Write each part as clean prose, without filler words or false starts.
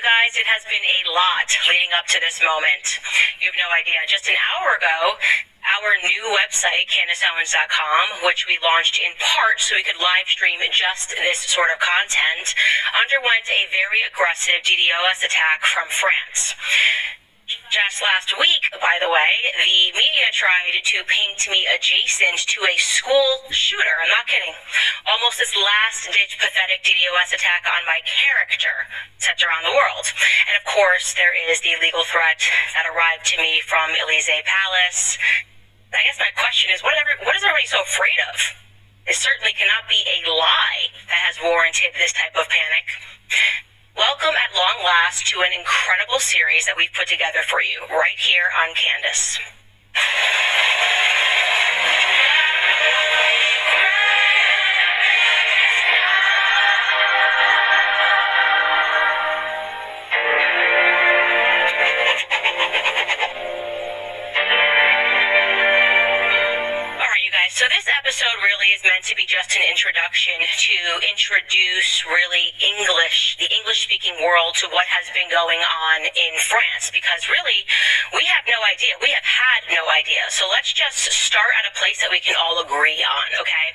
guys, it has been a lot leading up to this moment. You have no idea. Just an hour ago, our new website, CandaceOwens.com, which we launched in part so we could live stream just this sort of content, underwent a very aggressive DDoS attack from France. Just last week, by the way, the media tried to paint me adjacent to a school shooter. I'm not kidding. Almost this last-ditch pathetic DDoS attack on my character sent around the world. And of course, there is the legal threat that arrived to me from Élysée Palace. I guess my question is, what is everybody so afraid of? It certainly cannot be a lie that has warranted this type of panic. Welcome at long last to an incredible series that we've put together for you right here on Candace. So this episode really is meant to be just an introduction to introduce really the English-speaking world to what has been going on in France, because really, we have no idea. We have had no idea. So let's just start at a place that we can all agree on, okay?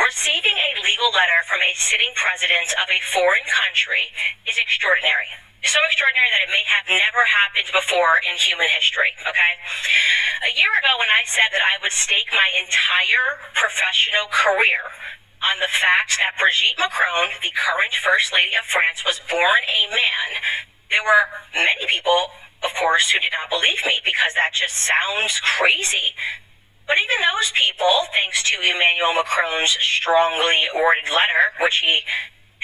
Receiving a legal letter from a sitting president of a foreign country is extraordinary. So extraordinary that it may have never happened before in human history, okay? A year ago when I said that I would stake my entire professional career on the fact that Brigitte Macron, the current First Lady of France, was born a man, there were many people, of course, who did not believe me because that just sounds crazy. But even those people, thanks to Emmanuel Macron's strongly worded letter, which he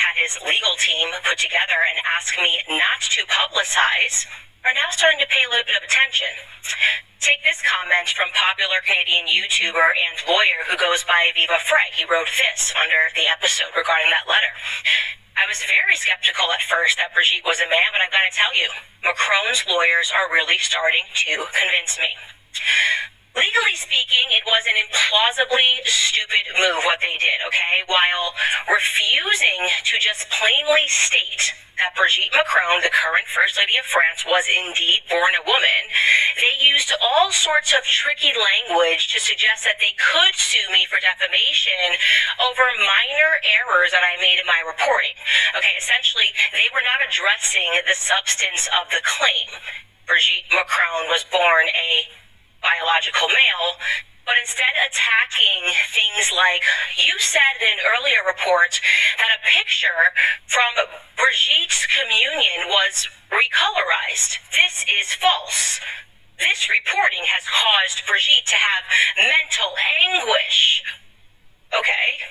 had his legal team put together and ask me not to publicize, are now starting to pay a little bit of attention. Take this comment from popular Canadian YouTuber and lawyer who goes by Viva Frey. He wrote this under the episode regarding that letter. I was very skeptical at first that Brigitte was a man, but I've got to tell you, Macron's lawyers are really starting to convince me. Legally speaking, it was an implausibly stupid move what they did, okay? While refusing to just plainly state that Brigitte Macron, the current First Lady of France, was indeed born a woman, they used all sorts of tricky language to suggest that they could sue me for defamation over minor errors that I made in my reporting. Okay, essentially, they were not addressing the substance of the claim. Brigitte Macron was born a biological male, but instead attacking things like, you said in an earlier report that a picture from Brigitte's communion was recolorized. This is false. This reporting has caused Brigitte to have mental anguish. Okay.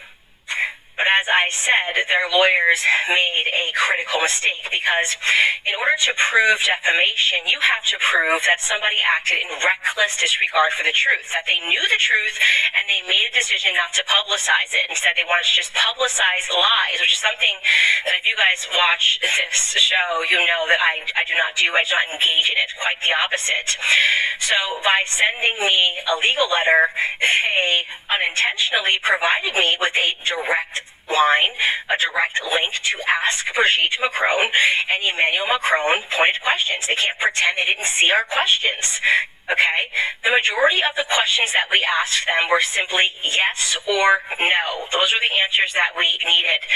But as I said, their lawyers made a critical mistake because in order to prove defamation, you have to prove that somebody acted in reckless disregard for the truth, that they knew the truth and they made a decision not to publicize it. Instead, they wanted to just publicize lies, which is something that if you guys watch this show, you know that I do not do. I do not engage in it. Quite the opposite. So by sending me a legal letter, they unintentionally provided me with a direct line, a direct link to ask Brigitte Macron and Emmanuel Macron pointed questions. They can't pretend they didn't see our questions. Okay? The majority of the questions that we asked them were simply yes or no. Those are the answers that we needed,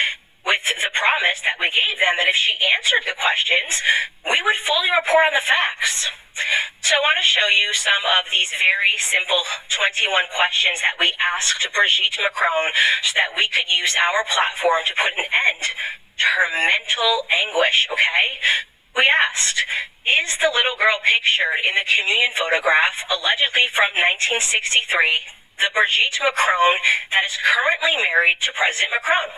with the promise that we gave them that if she answered the questions, we would fully report on the facts. So I want to show you some of these very simple 21 questions that we asked Brigitte Macron so that we could use our platform to put an end to her mental anguish, okay? We asked, is the little girl pictured in the communion photograph, allegedly from 1963, the Brigitte Macron that is currently married to President Macron?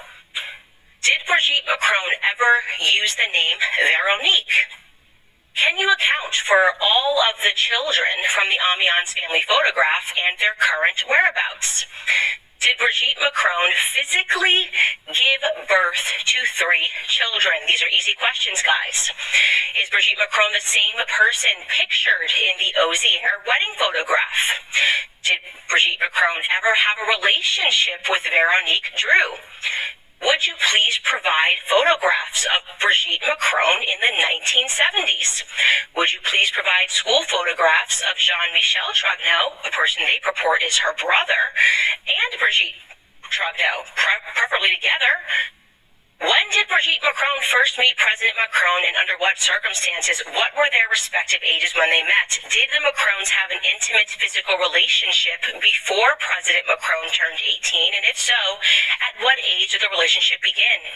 Did Brigitte Macron ever use the name Veronique? Can you account for all of the children from the Amiens family photograph and their current whereabouts? Did Brigitte Macron physically give birth to 3 children? These are easy questions, guys. Is Brigitte Macron the same person pictured in the Owens wedding photograph? Did Brigitte Macron ever have a relationship with Veronique Drew? would you please provide photographs of Brigitte Macron in the 1970s? Would you please provide school photographs of Jean-Michel Trudeau, a person they purport is her brother, and Brigitte Trudeau, preferably together? When did Brigitte Macron first meet President Macron, and under what circumstances? What were their respective ages when they met? Did the Macrons have an intimate physical relationship before President Macron turned 18? And if so, at what age did the relationship begin?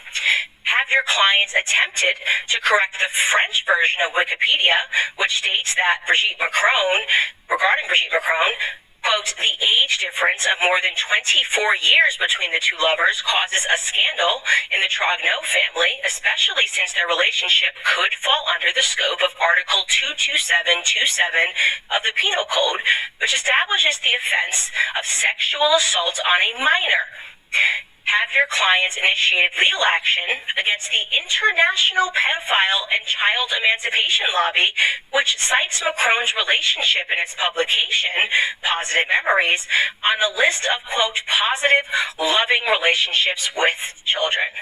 Have your clients attempted to correct the French version of Wikipedia, which states that regarding Brigitte Macron, quote, the age difference of more than 24 years between the two lovers causes a scandal in the Trudeau family, especially since their relationship could fall under the scope of Article 22727 of the Penal Code, which establishes the offense of sexual assault on a minor. Have your clients initiated legal action against the International Pedophile and Child Emancipation Lobby, which cites Macron's relationship in its publication, Positive Memories, on a list of, quote, positive, loving relationships with children?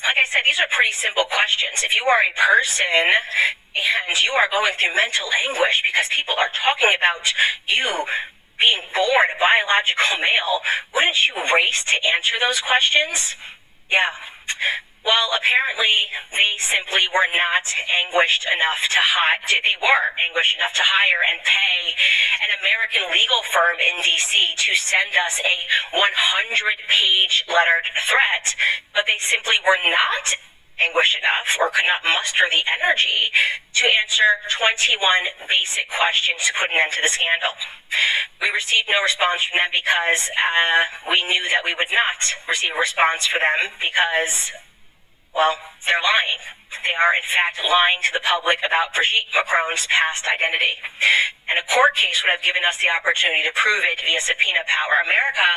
Like I said, these are pretty simple questions. If you are a person and you are going through mental anguish because people are talking about you being born a biological male, wouldn't you race to answer those questions? Yeah. Well, apparently they simply were not anguished enough to hire. They were anguished enough to hire and pay an American legal firm in D.C. to send us a 100-page lettered threat, but they simply were not anguished enough or could not muster the energy to answer 21 basic questions to put an end to the scandal. We received no response from them because we knew that we would not receive a response for them because, well, they're lying. They are, in fact, lying to the public about Brigitte Macron's past identity. And a court case would have given us the opportunity to prove it via subpoena power. America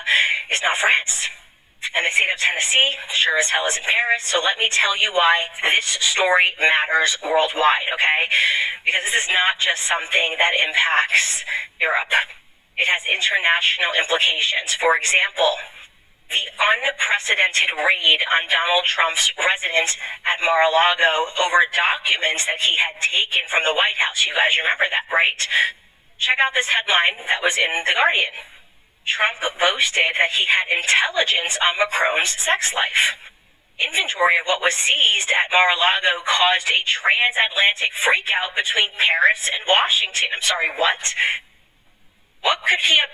is not France. And the state of Tennessee sure as hell is in Paris. So let me tell you why this story matters worldwide, okay? Because this is not just something that impacts Europe. It has international implications. For example, the unprecedented raid on Donald Trump's residence at Mar-a-Lago over documents that he had taken from the White House. You guys remember that, right? Check out this headline that was in The Guardian. Trump boasted that he had intelligence on Macron's sex life. Inventory of what was seized at Mar-a-Lago caused a transatlantic freakout between Paris and Washington. I'm sorry, what? What could he have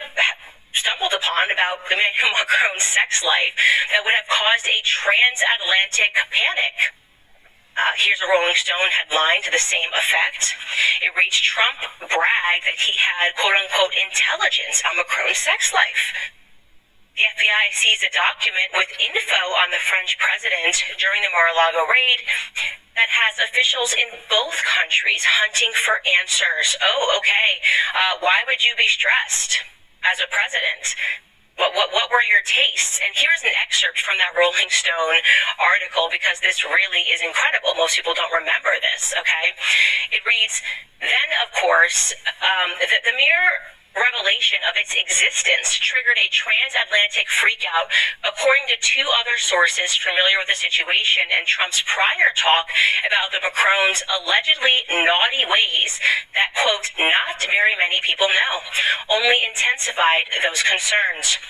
stumbled upon about Emmanuel Macron's sex life that would have caused a transatlantic panic? Here's a Rolling Stone headline to the same effect. It reads, Trump bragged that he had, quote-unquote, intelligence on Macron's sex life. The FBI seized a document with info on the French president during the Mar-a-Lago raid that has officials in both countries hunting for answers. Oh, okay. Why would you be stressed as a president? What were your tastes? And here's an excerpt from that Rolling Stone article because this really is incredible. Most people don't remember this, okay? It reads, then, of course, the mere revelation of its existence triggered a transatlantic freakout, according to two other sources familiar with the situation and Trump's prior talk about the Macrons' allegedly naughty ways that, quote, not very many people know, only intensified those concerns.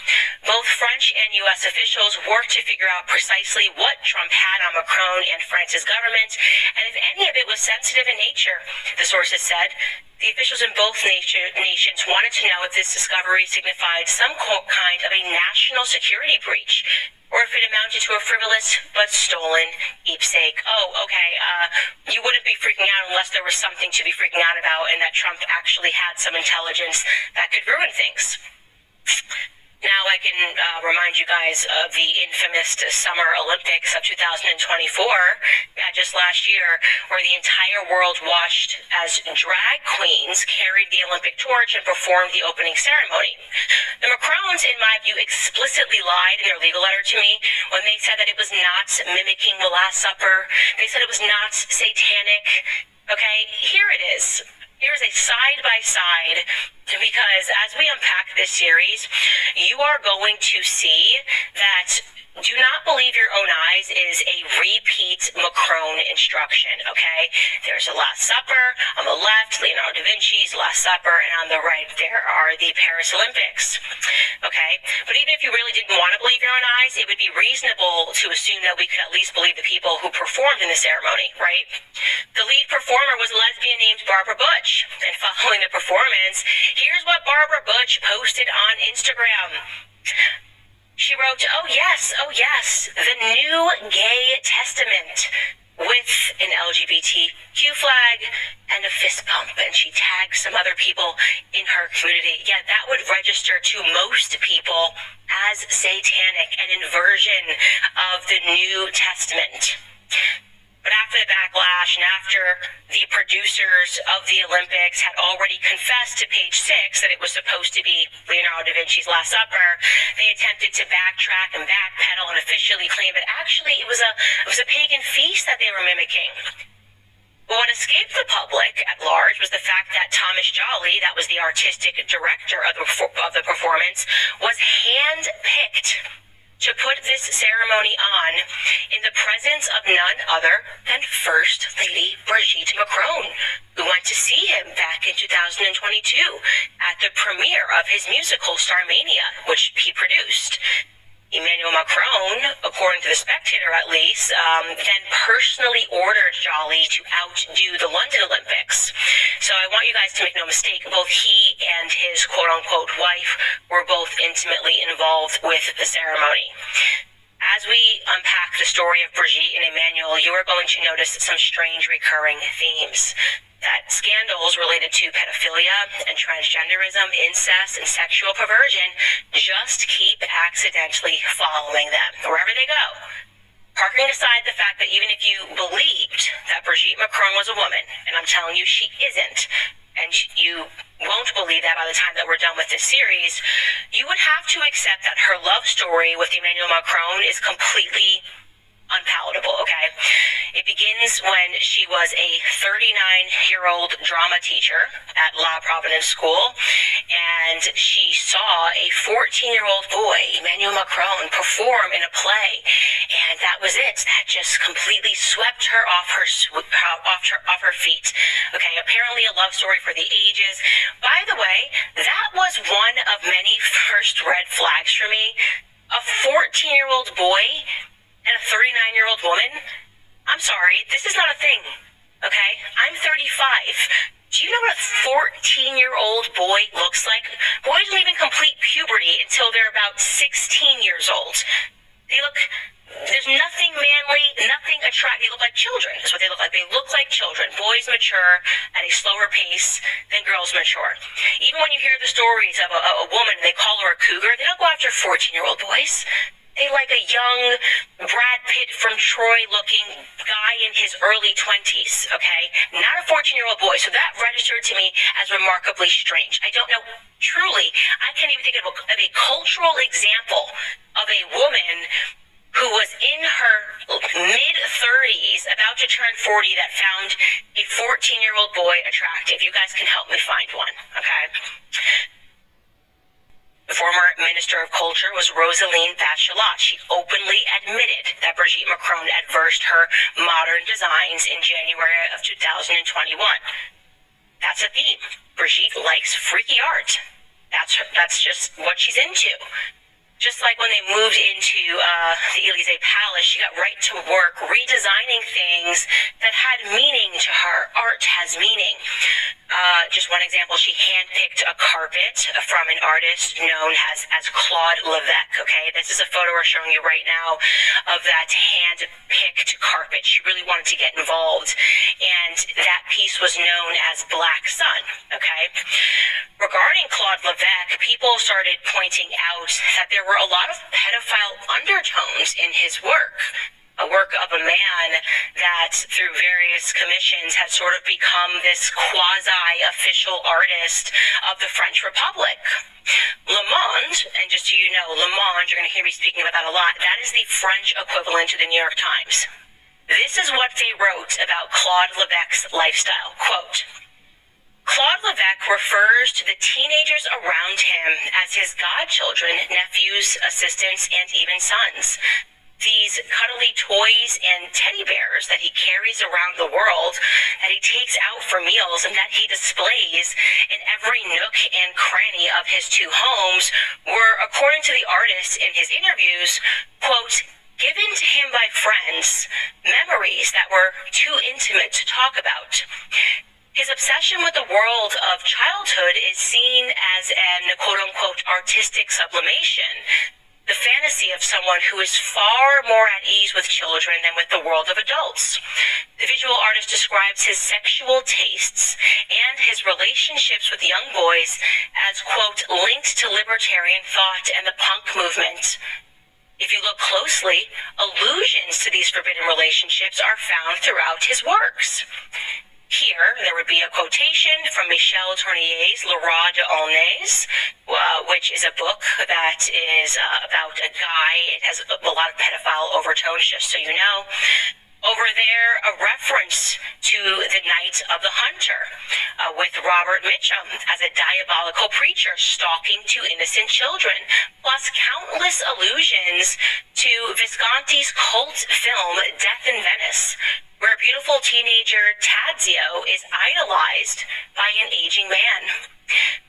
Both French and U.S. officials worked to figure out precisely what Trump had on Macron and France's government, and if any of it was sensitive in nature, the sources said. The officials in both nations wanted to know if this discovery signified some kind of a national security breach, or if it amounted to a frivolous but stolen keepsake. Oh, okay, you wouldn't be freaking out unless there was something to be freaking out about and that Trump actually had some intelligence that could ruin things. Now I can remind you guys of the infamous Summer Olympics of 2024, just last year, where the entire world watched as drag queens carried the Olympic torch and performed the opening ceremony. The Macrons, in my view, explicitly lied in their legal letter to me when they said that it was not mimicking the Last Supper. They said it was not satanic. Okay, here it is. Here's a side-by-side, because as we unpack this series, you are going to see that do not believe your guys, is a repeat Macron instruction, okay? There's a Last Supper on the left, Leonardo da Vinci's Last Supper, and on the right there are the Paris Olympics, okay? But even if you really didn't want to believe your own eyes, it would be reasonable to assume that we could at least believe the people who performed in the ceremony, right? The lead performer was a lesbian named Barbara Butch, and following the performance, here's what Barbara Butch posted on Instagram. She wrote, oh yes, the New Gay Testament with an LGBTQ flag and a fist pump. And she tagged some other people in her community. Yeah, that would register to most people as satanic, an inversion of the New Testament. But after the backlash and after the producers of the Olympics had already confessed to Page 6 that it was supposed to be Leonardo da Vinci's Last Supper, they attempted to backtrack and backpedal and officially claim that actually it was a pagan feast that they were mimicking. But what escaped the public at large was the fact that Thomas Jolly, that was the artistic director of the performance, was hand-picked to put this ceremony on in the presence of none other than First Lady Brigitte Macron, who went to see him back in 2022 at the premiere of his musical Starmania, which he produced. Emmanuel Macron, according to The Spectator at least, then personally ordered Jolly to outdo the London Olympics. So I want you guys to make no mistake, both he and his quote-unquote wife were both intimately involved with the ceremony. As we unpack the story of Brigitte and Emmanuel, you are going to notice some strange recurring themes. That scandals related to pedophilia and transgenderism, incest, and sexual perversion just keep accidentally following them wherever they go. Parking aside the fact that even if you believed that Brigitte Macron was a woman, and I'm telling you she isn't, and you won't believe that by the time that we're done with this series, you would have to accept that her love story with Emmanuel Macron is completely unpalatable, okay? It begins when she was a 39-year-old drama teacher at La Providence School, and she saw a 14-year-old boy, Emmanuel Macron, perform in a play, and that was it. That just completely swept her off her feet. Okay, apparently a love story for the ages. By the way, that was one of many first red flags for me. A 14-year-old boy and a 39-year-old woman? I'm sorry, this is not a thing, okay? I'm 35. Do you know what a 14-year-old boy looks like? Boys don't even complete puberty until they're about 16 years old. There's nothing manly, nothing attractive. They look like children, is what they look like. They look like children. Boys mature at a slower pace than girls mature. Even when you hear the stories of a woman, they call her a cougar, they don't go after 14-year-old boys. They like a young Brad Pitt from Troy looking guy in his early 20s, okay? Not a 14-year-old boy. So that registered to me as remarkably strange. I don't know, truly, I can't even think of a cultural example of a woman who was in her mid-30s, about to turn 40, that found a 14-year-old boy attractive. You guys can help me find one, okay? The former Minister of Culture was Roselyne Bachelot. She openly admitted that Brigitte Macron adversed her modern designs in January of 2021. That's a theme. Brigitte likes freaky art. That's just what she's into. Just like when they moved into the Élysée Palace, she got right to work redesigning things that had meaning to her. Art has meaning. Just one example, she handpicked a carpet from an artist known as Claude Levesque, okay? This is a photo we're showing you right now of that hand-picked carpet. She really wanted to get involved, and that piece was known as Black Sun, okay? Regarding Claude Levesque, people started pointing out that there were a lot of pedophile undertones in his work. A work of a man that, through various commissions, had sort of become this quasi-official artist of the French Republic. Le Monde, and just so you know, Le Monde, you're going to hear me speaking about that a lot, that is the French equivalent to the New York Times. This is what they wrote about Claude Levesque's lifestyle. Quote, Claude Levesque refers to the teenagers around him as his godchildren, nephews, assistants, and even sons. these cuddly toys and teddy bears that he carries around the world, that he takes out for meals, and that he displays in every nook and cranny of his two homes were, according to the artist in his interviews, quote, given to him by friends, memories that were too intimate to talk about. His obsession with the world of childhood is seen as an quote-unquote artistic sublimation, the fantasy of someone who is far more at ease with children than with the world of adults. The visual artist describes his sexual tastes and his relationships with young boys as, quote, linked to libertarian thought and the punk movement. If you look closely, allusions to these forbidden relationships are found throughout his works. Here, there would be a quotation from Michel Tournier's Le Roi de Aulnay, which is a book that is about a guy. It has a lot of pedophile overtones, just so you know. Over there, a reference to The Night of the Hunter, with Robert Mitchum as a diabolical preacher stalking two innocent children, plus countless allusions to Visconti's cult film Death in Venice, where a beautiful teenager, Tadzio, is idolized by an aging man.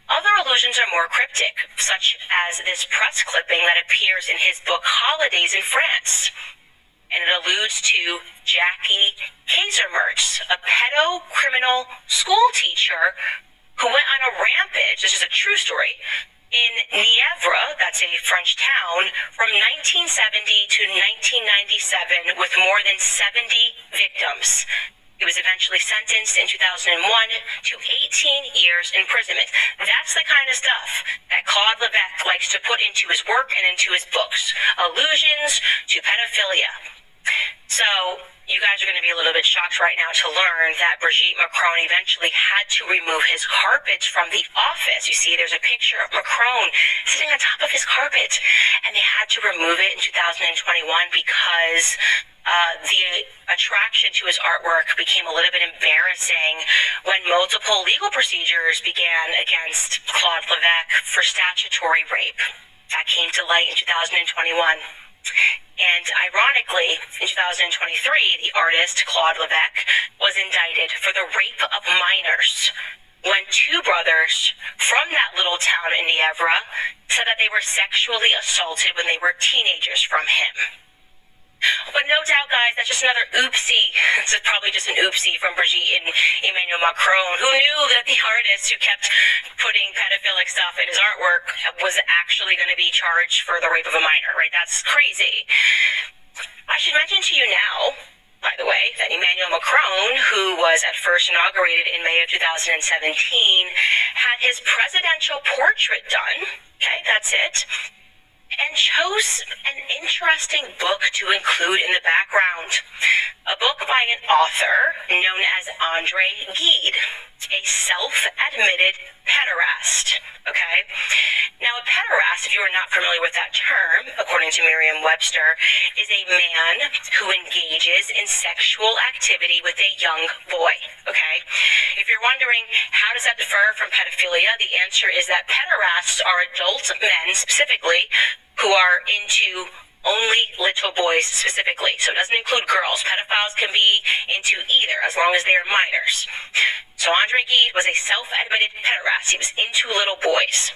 Other allusions are more cryptic, such as this press clipping that appears in his book Holidays in France. And it alludes to Jackie Kaisermertz, a pedo-criminal school teacher who went on a rampage, this is a true story, in Nièvre, that's a French town, from 1970 to 1997 with more than 70 victims. He was eventually sentenced in 2001 to 18 years imprisonment. That's the kind of stuff that Claude Levesque likes to put into his work and into his books. Allusions to pedophilia. So, you guys are going to be a little bit shocked right now to learn that Brigitte Macron eventually had to remove his carpet from the office. You see, there's a picture of Macron sitting on top of his carpet, and they had to remove it in 2021 because the attraction to his artwork became a little bit embarrassing when multiple legal procedures began against Claude Levesque for statutory rape. That came to light in 2021. And ironically, in 2023, the artist, Claude Levesque, was indicted for the rape of minors when two brothers from that little town in Nièvre said that they were sexually assaulted when they were teenagers from him. But no doubt, guys, that's just another oopsie. It's probably just an oopsie from Brigitte and Emmanuel Macron, who knew that the artist who kept putting pedophilic stuff in his artwork was actually going to be charged for the rape of a minor, right? That's crazy. I should mention to you now, by the way, that Emmanuel Macron, who was at first inaugurated in May of 2017, had his presidential portrait done. Okay, that's it. And chose an interesting book to include in the background. A book by an author known as André Gide, a self-admitted pederast. Okay? Now, a pederast, if you are not familiar with that term, according to Merriam-Webster, is a man who engages in sexual activity with a young boy. Okay? If you're wondering, how does that differ from pedophilia? The answer is that pederasts are adult men, specifically, who are into only little boys specifically. So it doesn't include girls. Pedophiles can be into either, as long as they are minors. So André Gide was a self-admitted pederast. He was into little boys.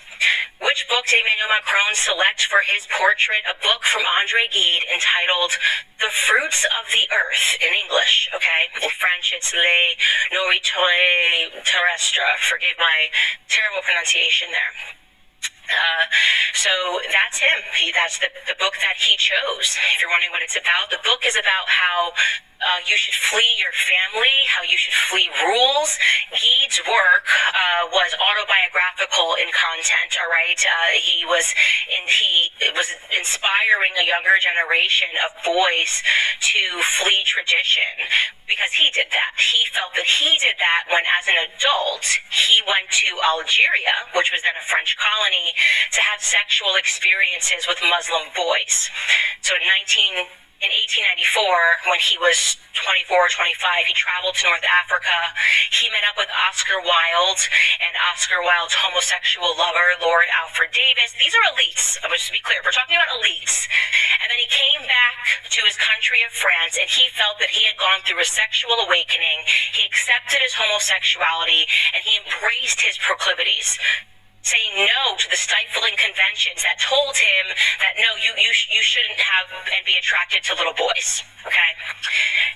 Which book did Emmanuel Macron select for his portrait? A book from André Gide entitled The Fruits of the Earth, in English, okay? In French, it's Les Nourritures Terrestres. Forgive my terrible pronunciation there. So that's him. That's the book that he chose. If you're wondering what it's about, the book is about how you should flee your family, how you should flee rules. Gide's work was autobiographical in content, all right? He was inspiring a younger generation of boys to flee tradition because he did that. He felt that he did that when, as an adult, he went to Algeria, which was then a French colony, to have sexual experiences with Muslim boys. So in 1895, before, when he was 24 or 25, he traveled to North Africa. He met up with Oscar Wilde and Oscar Wilde's homosexual lover, Lord Alfred Davis. These are elites. Just to be clear, we're talking about elites. And then he came back to his country of France, and he felt that he had gone through a sexual awakening. He accepted his homosexuality, and he embraced his proclivities, saying no to the stifling conventions that told him that no, you shouldn't have and be attracted to little boys. Okay.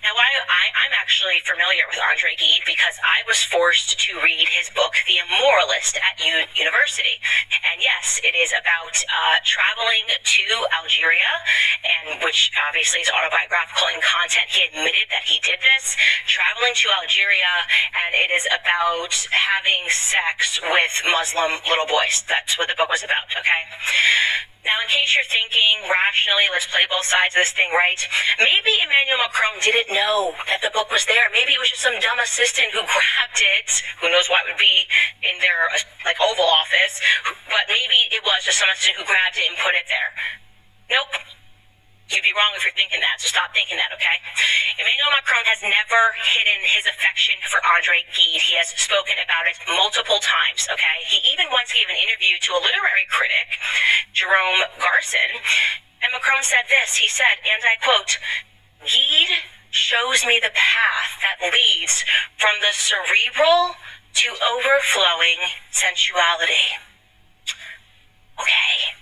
Now, I'm actually familiar with Andre Gide because I was forced to read his book, The Immoralist, at university. And yes, it is about traveling to Algeria, and which obviously is autobiographical in content. He admitted that he did this, traveling to Algeria, and it is about having sex with Muslim little boys. That's what the book was about, okay? Now, in case you're thinking rationally, let's play both sides of this thing, right? Maybe Emmanuel Macron didn't know that the book was there. Maybe it was just some dumb assistant who grabbed it. Who knows what would be in their, like, Oval Office. But maybe it was just some assistant who grabbed it and put it there. Nope. You'd be wrong if you're thinking that, so stop thinking that, okay? Emmanuel Macron has never hidden his affection for Andre Gide. He has spoken about it multiple times, okay? He even once gave an interview to a literary critic, Jerome Garcin, and Macron said this. He said, and I quote, "Gide shows me the path that leads from the cerebral to overflowing sensuality." Okay.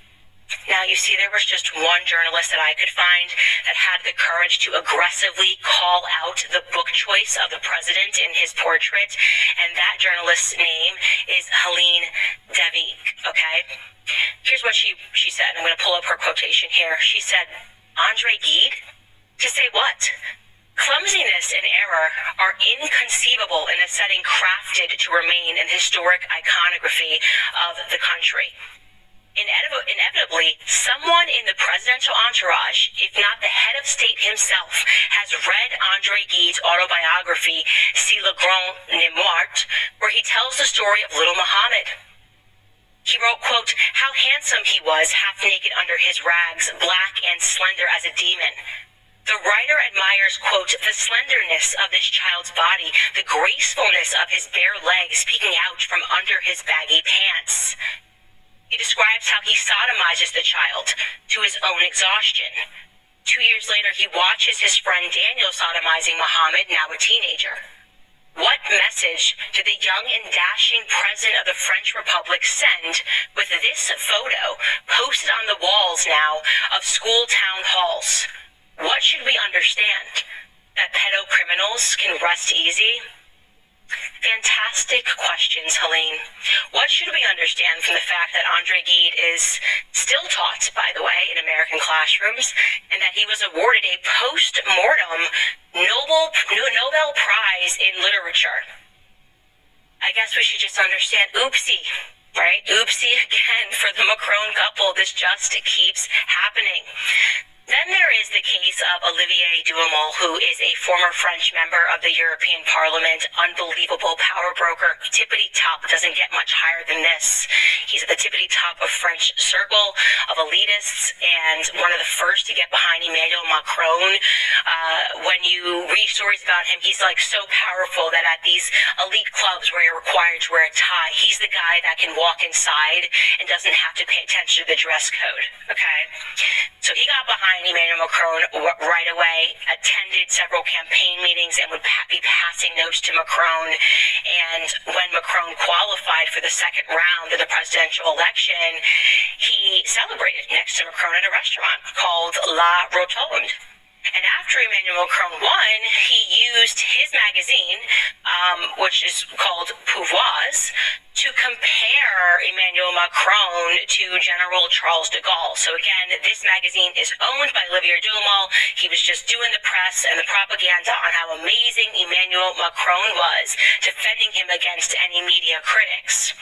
Now, you see, there was just one journalist that I could find that had the courage to aggressively call out the book choice of the president in his portrait, and that journalist's name is Helene Devic, okay? Here's what she said. I'm going to pull up her quotation here. She said, "Andre Gide? To say what? Clumsiness and error are inconceivable in a setting crafted to remain in the historic iconography of the country. Inevitably, someone in the presidential entourage, if not the head of state himself, has read Andre Gide's autobiography, C'est le Grand Nemours, where he tells the story of little Muhammad. He wrote, quote, how handsome he was, half naked under his rags, black and slender as a demon. The writer admires, quote, the slenderness of this child's body, the gracefulness of his bare legs peeking out from under his baggy pants. He describes how he sodomizes the child to his own exhaustion. 2 years later, he watches his friend Daniel sodomizing Muhammad, now a teenager. What message did the young and dashing president of the French Republic send with this photo posted on the walls now of school town halls? What should we understand? That pedocriminals can rest easy? Fantastic questions, Helene. What should we understand from the fact that Andre Gide is still taught, by the way, in American classrooms, and that he was awarded a post-mortem Nobel Prize in Literature? I guess we should just understand, oopsie, right? Oopsie again for the Macron couple. This just keeps happening. Then there is the case of Olivier Duhamel, who is a former French member of the European Parliament, unbelievable power broker, tippity top, doesn't get much higher than this. He's at the tippity top of French circle of elitists and one of the first to get behind Emmanuel Macron. When you read stories about him, he's like so powerful that at these elite clubs where you're required to wear a tie, he's the guy that can walk inside and doesn't have to pay attention to the dress code, okay? So he got behind Emmanuel Macron right away, attended several campaign meetings, and would be passing notes to Macron. And when Macron qualified for the second round of the presidential election, he celebrated next to Macron at a restaurant called La Rotonde. And after Emmanuel Macron won, he used his magazine, which is called Pouvoirs, to compare Emmanuel Macron to General Charles de Gaulle. So again, this magazine is owned by Olivier Duhamel. He was just doing the press and the propaganda on how amazing Emmanuel Macron was, defending him against any media critics.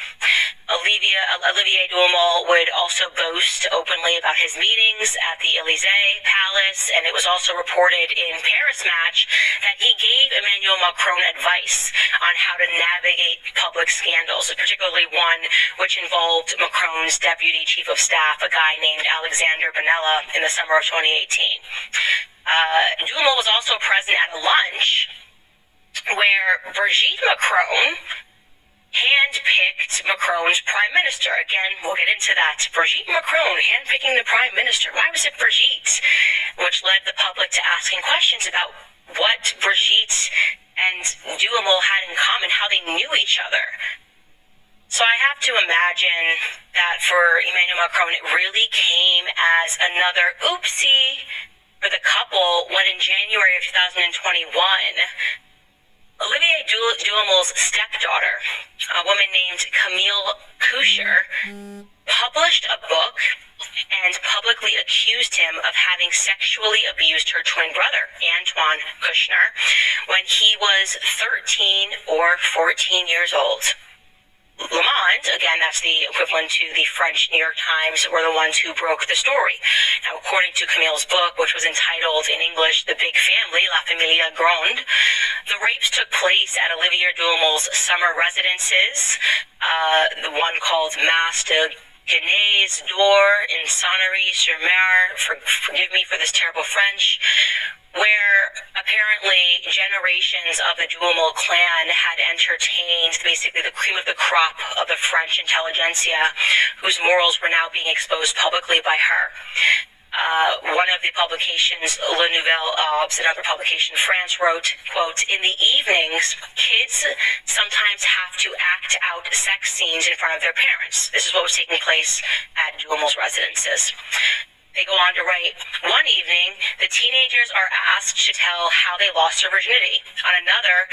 Olivier Duhamel would also boast openly about his meetings at the Élysée Palace, and it was also reported in Paris Match that he gave Emmanuel Macron advice on how to navigate public scandals, particularly one which involved Macron's deputy chief of staff, a guy named Alexander Benalla, in the summer of 2018. Duhamel minister. Again, we'll get into that. Brigitte Macron handpicking the prime minister. Why was it Brigitte? Which led the public to asking questions about what Brigitte and Duhamel had in common, how they knew each other. So I have to imagine that for Emmanuel Macron, it really came as another oopsie for the couple when in January of 2021, Olivier Duhamel's stepdaughter, a woman named Camille Coucher, published a book and publicly accused him of having sexually abused her twin brother, Antoine Kushner, when he was 13 or 14 years old. Le Monde, again, that's the equivalent to the French New York Times, were the ones who broke the story. Now, according to Camille's book, which was entitled in English, The Big Family, La Famille Grande, the rapes took place at Olivier Duhamel's summer residences, the one called Mas de Genèse d'Or in Sonnery-sur-Mer, forgive me for this terrible French, where apparently generations of the Duhamel clan had entertained basically the cream of the crop of the French intelligentsia, whose morals were now being exposed publicly by her. One of the publications, Le Nouvel Obs, another publication, France, wrote, quote, "In the evenings, kids sometimes have to act out sex scenes in front of their parents." This is what was taking place at Duhamel's residences. They go on to write, "One evening, the teenagers are asked to tell how they lost their virginity. On another,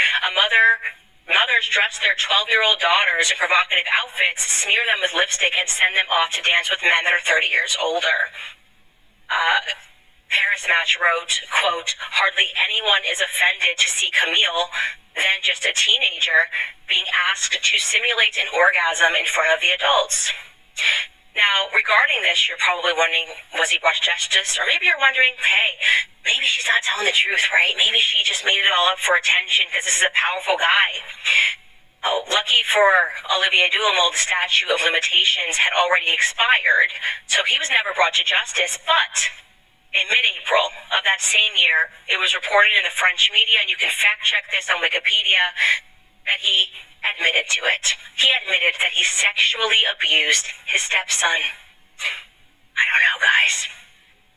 mothers dress their 12-year-old daughters in provocative outfits, smear them with lipstick, and send them off to dance with men that are 30 years older." Paris Match wrote, quote, "Hardly anyone is offended to see Camille, then just a teenager, being asked to simulate an orgasm in front of the adults." Now, regarding this, you're probably wondering, was he brought to justice? Or maybe you're wondering, hey, maybe she's not telling the truth, right? Maybe she just made it all up for attention because this is a powerful guy. Oh, lucky for Olivier Duhamel, the statute of limitations had already expired, so he was never brought to justice. But in mid-April of that same year, it was reported in the French media, and you can fact-check this on Wikipedia, that he admitted to it. He admitted that he sexually abused his stepson. I don't know, guys.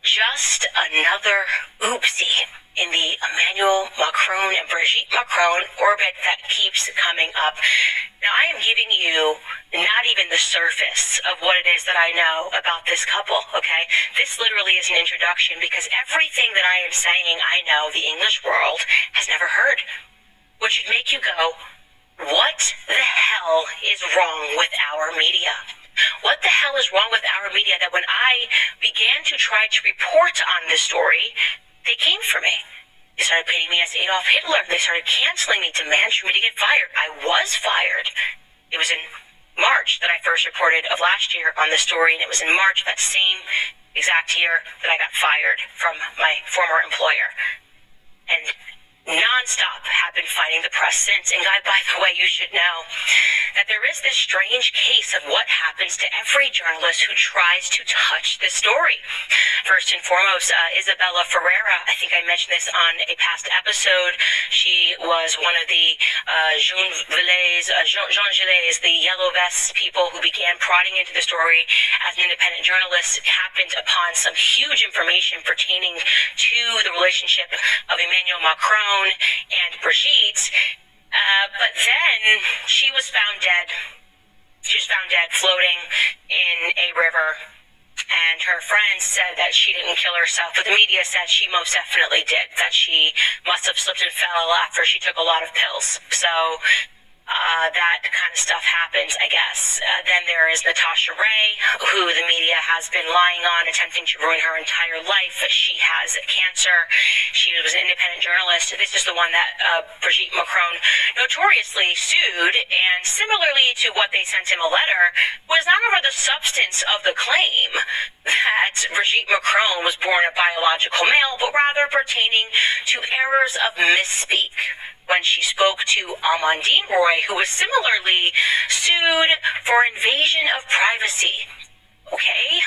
Just another oopsie in the Emmanuel Macron and Brigitte Macron orbit that keeps coming up. Now, I am giving you not even the surface of what it is that I know about this couple, okay? This literally is an introduction because everything that I am saying I know the English world has never heard, which should make you go, what the hell is wrong with our media? What the hell is wrong with our media that when I began to try to report on this story, they came for me? They started painting me as Adolf Hitler. They started canceling me, demanding for me to get fired. I was fired. It was in March that I first reported of last year on this story, and it was in March of that same exact year that I got fired from my former employer. And non-stop have been fighting the press since. And by the way, you should know that there is this strange case of what happens to every journalist who tries to touch this story. First and foremost, Isabella Ferreira, I think I mentioned this on a past episode. She was one of the Jean Gilets, the Yellow Vests people who began prodding into the story as an independent journalist. It happened upon some huge information pertaining to the relationship of Emmanuel Macron and Brigitte. But then she was found dead. She was found dead floating in a river. And her friends said that she didn't kill herself, but the media said she most definitely did, that she must have slipped and fell after she took a lot of pills. So that kind of stuff happens, I guess. Then there is Natasha Ray, who the media has been lying on, attempting to ruin her entire life. She has cancer. She was an independent journalist. This is the one that Brigitte Macron notoriously sued, and similarly to what they sent him a letter, was not over the substance of the claim that Brigitte Macron was born a biological male, but rather pertaining to errors of misspeak when she spoke to Amandine Roy, who was similarly sued for invasion of privacy. Okay?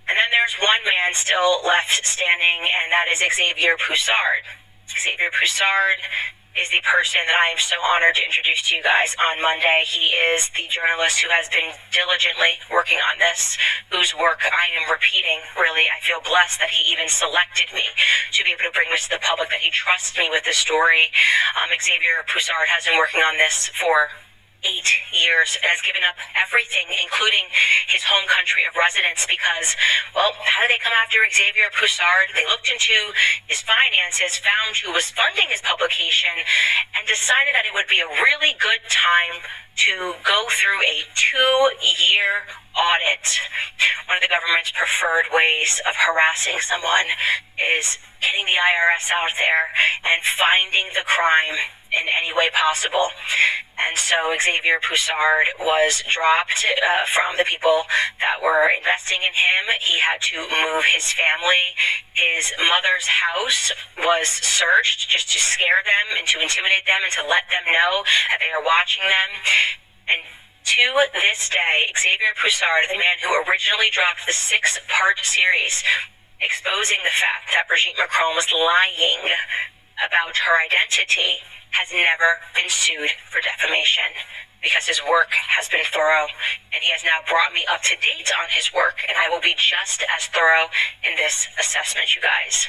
And then there's one man still left standing, and that is Xavier Poussard. Xavier Poussard is the person that I am so honored to introduce to you guys on Monday. He is the journalist who has been diligently working on this, whose work I am repeating. Really, I feel blessed that he even selected me to be able to bring this to the public, that he trusts me with this story. Xavier Poussard has been working on this for 8 years and has given up everything, including his home country of residence, because, well, how did they come after Xavier Poussard? They looked into his finances, found who was funding his publication, and decided that it would be a really good time to go through a 2-year audit. One of the government's preferred ways of harassing someone is getting the IRS out there and finding the crime in any way possible. And so Xavier Poussard was dropped from the people that were investing in him. He had to move his family. His mother's house was searched just to scare them and to intimidate them and to let them know that they are watching them. And to this day, Xavier Poussard, the man who originally dropped the 6-part series exposing the fact that Brigitte Macron was lying about her identity, has never been sued for defamation because his work has been thorough, and he has now brought me up to date on his work, and I will be just as thorough in this assessment, you guys.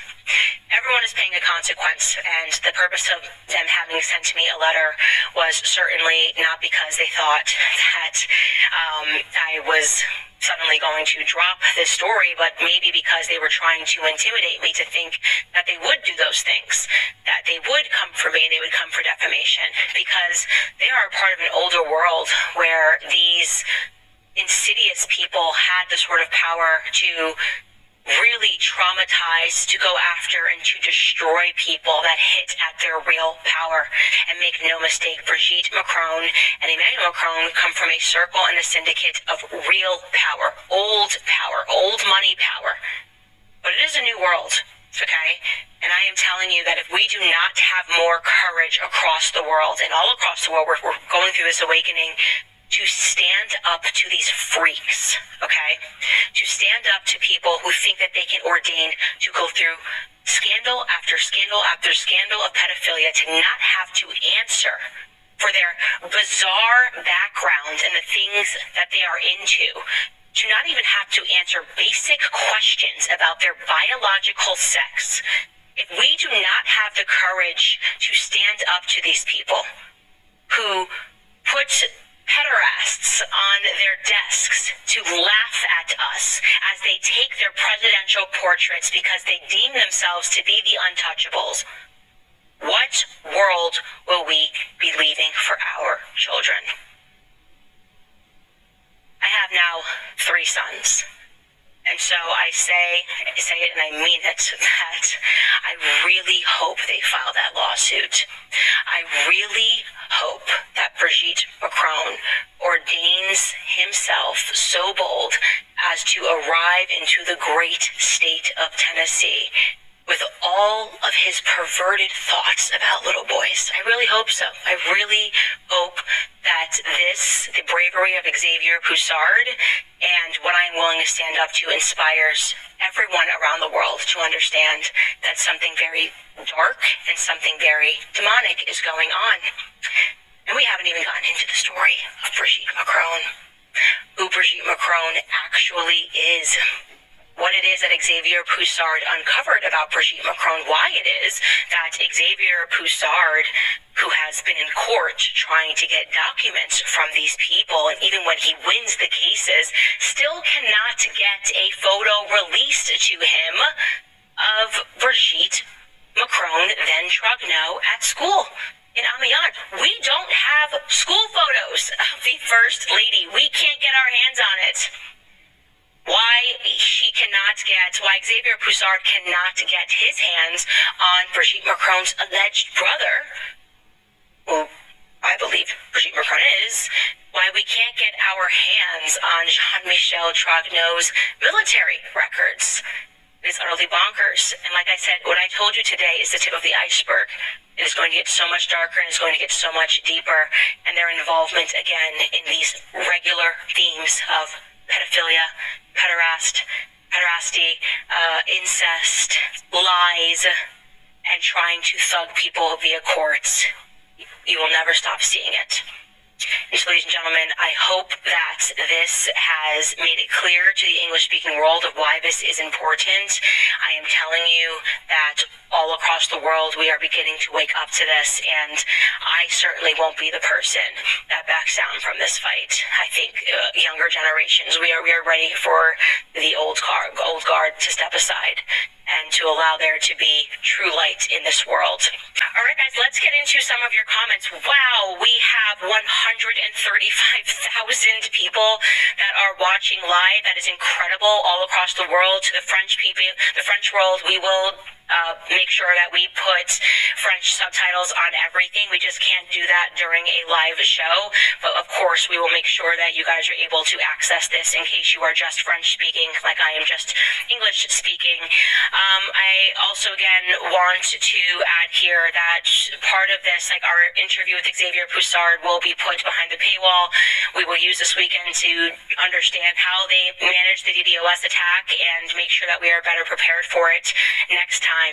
Everyone is paying a consequence, and the purpose of them having sent me a letter was certainly not because they thought that I was suddenly going to drop this story, but maybe because they were trying to intimidate me to think that they would do those things, that they would come for me and they would come for defamation, because they are a part of an older world where these insidious people had the sort of power to really traumatize, to go after, and to destroy people that hit at their real power. And make no mistake, Brigitte Macron and Emmanuel Macron come from a circle and a syndicate of real power, old money power. But it is a new world, okay? And I am telling you that if we do not have more courage across the world, and all across the world, we're going through this awakening, to stand up to these freaks, okay? To stand up to people who think that they can ordain to go through scandal after scandal after scandal of pedophilia, to not have to answer for their bizarre background and the things that they are into, to not even have to answer basic questions about their biological sex. If we do not have the courage to stand up to these people who put pederasts on their desks to laugh at us as they take their presidential portraits because they deem themselves to be the untouchables, what world will we be leaving for our children? I have now 3 sons. And so I say it and I mean it, that I really hope they file that lawsuit. I really hope that Brigitte Macron ordains himself so bold as to arrive into the great state of Tennessee with all of his perverted thoughts about little boys. I really hope so. I really hope that the bravery of Xavier Poussard and what I am willing to stand up to inspires everyone around the world to understand that something very dark and something very demonic is going on. And we haven't even gotten into the story of Brigitte Macron, who Brigitte Macron actually is. What it is that Xavier Poussard uncovered about Brigitte Macron, why it is that Xavier Poussard, who has been in court trying to get documents from these people, and even when he wins the cases, still cannot get a photo released to him of Brigitte Macron, then Trogneau, at school in Amiens. We don't have school photos of the First Lady. We can't get our hands on it. Why Xavier Poussard cannot get his hands on Brigitte Macron's alleged brother, who I believe Brigitte Macron is, why we can't get our hands on Jean-Michel Trogneau's military records. It is utterly bonkers. And like I said, what I told you today is the tip of the iceberg. It is going to get so much darker and it's going to get so much deeper. And their involvement, again, in these regular themes of pedophilia, pederasty, incest, lies, and trying to thug people via courts. You will never stop seeing it. And so, ladies and gentlemen, I hope that this has made it clear to the English-speaking world of why this is important. I am telling you that all across the world, we are beginning to wake up to this, and I certainly won't be the person that backs down from this fight. I think younger generations, we are ready for the old guard to step aside and to allow there to be true light in this world. All right, guys, let's get into some of your comments. Wow, we have 135,000 people that are watching live. That is incredible, all across the world. To the French people, the French world, we will make sure that we put French subtitles on everything. We just can't do that during a live show. But of course, we will make sure that you guys are able to access this in case you are just French speaking, like I am just English speaking. I also, again, want to add here that part of this, like our interview with Xavier Poussard, will be put behind the paywall. We will use this weekend to understand how they managed the DDoS attack and make sure that we are better prepared for it next time.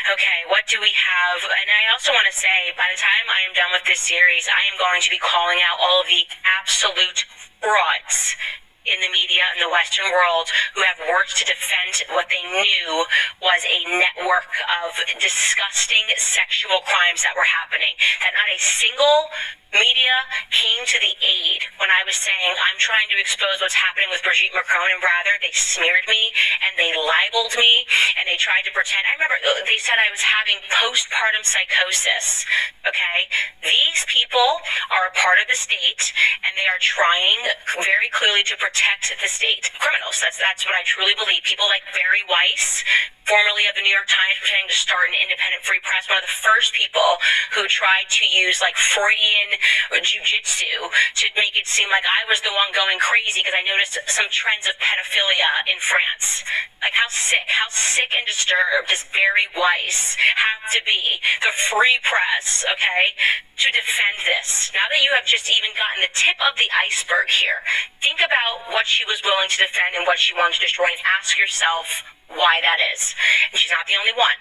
Okay, what do we have? And I also want to say, by the time I am done with this series, I am going to be calling out all of the absolute frauds in the media in the Western world who have worked to defend what they knew was a network of disgusting sexual crimes that were happening. That not a single media came to the aid when I was saying I'm trying to expose what's happening with Brigitte Macron, and rather they smeared me and they libeled me and they tried to pretend. I remember they said I was having postpartum psychosis. Okay, these people are a part of the state and they are trying very clearly to protect the state. Criminals. That's what I truly believe. People like Barry Weiss, formerly of the New York Times, pretending to start an independent free press, one of the first people who tried to use like Freudian jiu-jitsu to make it seem like I was the one going crazy because I noticed some trends of pedophilia in France. Like how sick and disturbed does Barry Weiss have to be, the free press, okay, to defend this? Now that you have just even gotten the tip of the iceberg here, think about what she was willing to defend and what she wanted to destroy, and ask yourself why that is. And she's not the only one.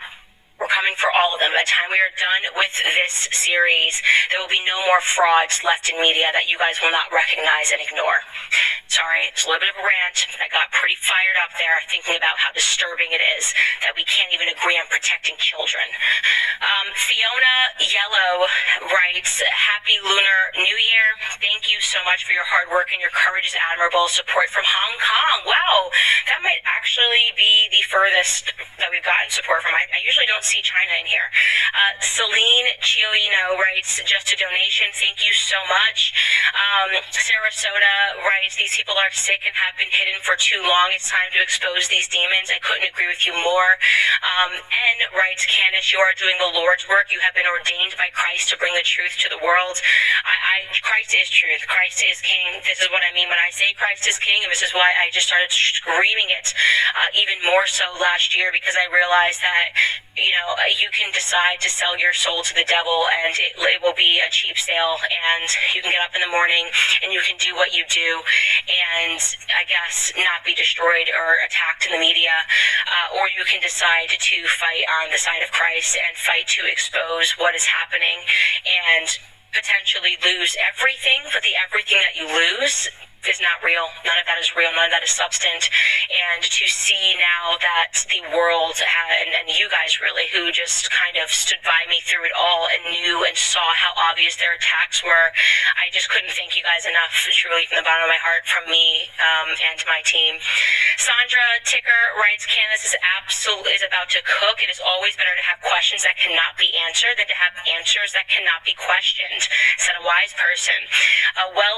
We're coming for all of them. By the time we are done with this series, there will be no more frauds left in media that you guys will not recognize and ignore. Sorry, it's a little bit of a rant, but I got pretty fired up there thinking about how disturbing it is that we can't even agree on protecting children. Fiona Yellow writes, Happy Lunar New Year. Thank you so much for your hard work, and your courage is admirable. Support from Hong Kong. Wow, that might actually be the furthest that we've gotten support from. I usually don't see China in here. Celine Chioino writes, just a donation. Thank you so much. Sarasota writes, these people are sick and have been hidden for too long. It's time to expose these demons. I couldn't agree with you more. N writes, Candace, you are doing the Lord's work. You have been ordained by Christ to bring the truth to the world. Christ is truth. Christ is King. This is what I mean when I say Christ is King, and this is why I just started screaming it even more so last year, because I realized that you can decide to sell your soul to the devil, and it will be a cheap sale, and you can get up in the morning and you can do what you do and I guess not be destroyed or attacked in the media, or you can decide to fight on the side of Christ and fight to expose what is happening and potentially lose everything, but the everything that you lose is not real. None of that is real. None of that is substance. And to see now that the world and you guys really, who just kind of stood by me through it all and knew and saw how obvious their attacks were, I just couldn't thank you guys enough, truly from the bottom of my heart, from me and my team. Sandra Ticker writes, Candace is about to cook. It is always better to have questions that cannot be answered than to have answers that cannot be questioned, said a wise person.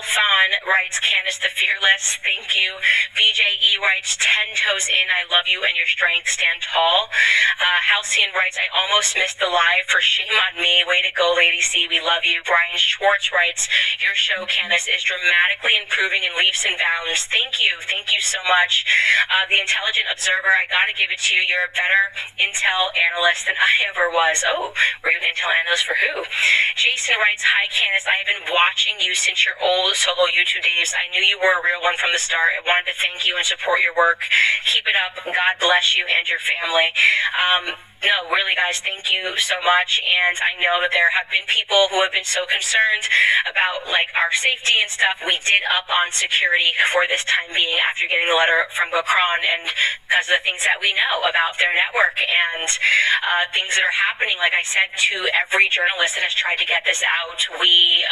Fawn writes, Candace the Fearless, thank you. BJE writes, 10 toes in, I love you and your strength, stand tall. Halcyon writes, I almost missed the live, for shame on me. Way to go, Lady C, we love you. Brian Schwartz writes, your show, Candace, is dramatically improving in leaps and bounds. Thank you so much. The Intelligent Observer, I gotta give it to you. You're a better intel analyst than I ever was. Oh, were you an intel analyst for who? Jason writes, hi Candace, I have been watching you since your old solo YouTube days. I knew you were a real one from the start. I wanted to thank you and support your work. Keep it up. God bless you and your family. no, really, guys, thank you so much. And I know that there have been people who have been so concerned about, like, our safety and stuff. We did up on security for this time being after getting the letter from Macron, and because of the things that we know about their network and things that are happening. Like I said to every journalist that has tried to get this out, we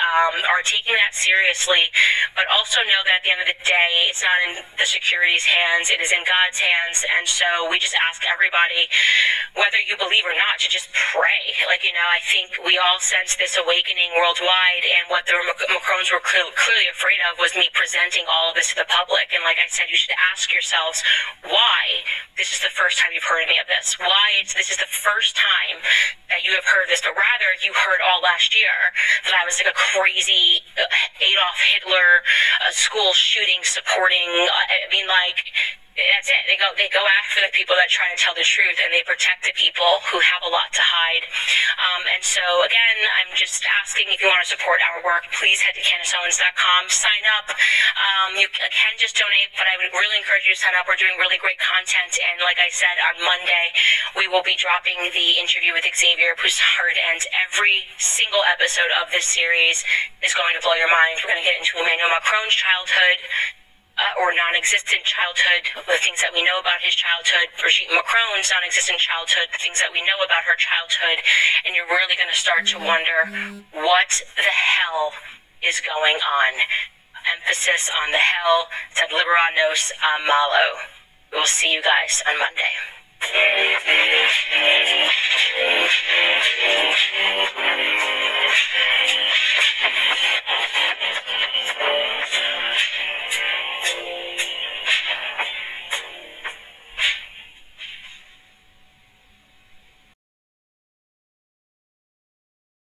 are taking that seriously, but also know that at the end of the day, it's not in the security's hands, it is in God's hands. And so we just ask everybody, whether you believe or not, to just pray. Like, I think we all sense this awakening worldwide, and what the Macrons were clearly afraid of was me presenting all of this to the public. And like I said, you should ask yourselves why this is the first time you've heard any of this, why this is the first time that you have heard this, but rather you heard all last year that I was like a crazy Adolf Hitler school shooting supporting, that's it. They go after the people that try to tell the truth, and they protect the people who have a lot to hide. And so, again, I'm just asking, if you want to support our work, please head to CandaceOwens.com, sign up. You can just donate, but I would really encourage you to sign up. We're doing really great content, and like I said, on Monday, we will be dropping the interview with Xavier Poussard, and every single episode of this series is going to blow your mind. We're going to get into Emmanuel Macron's childhood, or non-existent childhood, the things that we know about his childhood, Brigitte Macron's non-existent childhood, the things that we know about her childhood, and you're really going to start to wonder, what the hell is going on? Emphasis on the hell, said liberanos a malo. We will see you guys on Monday.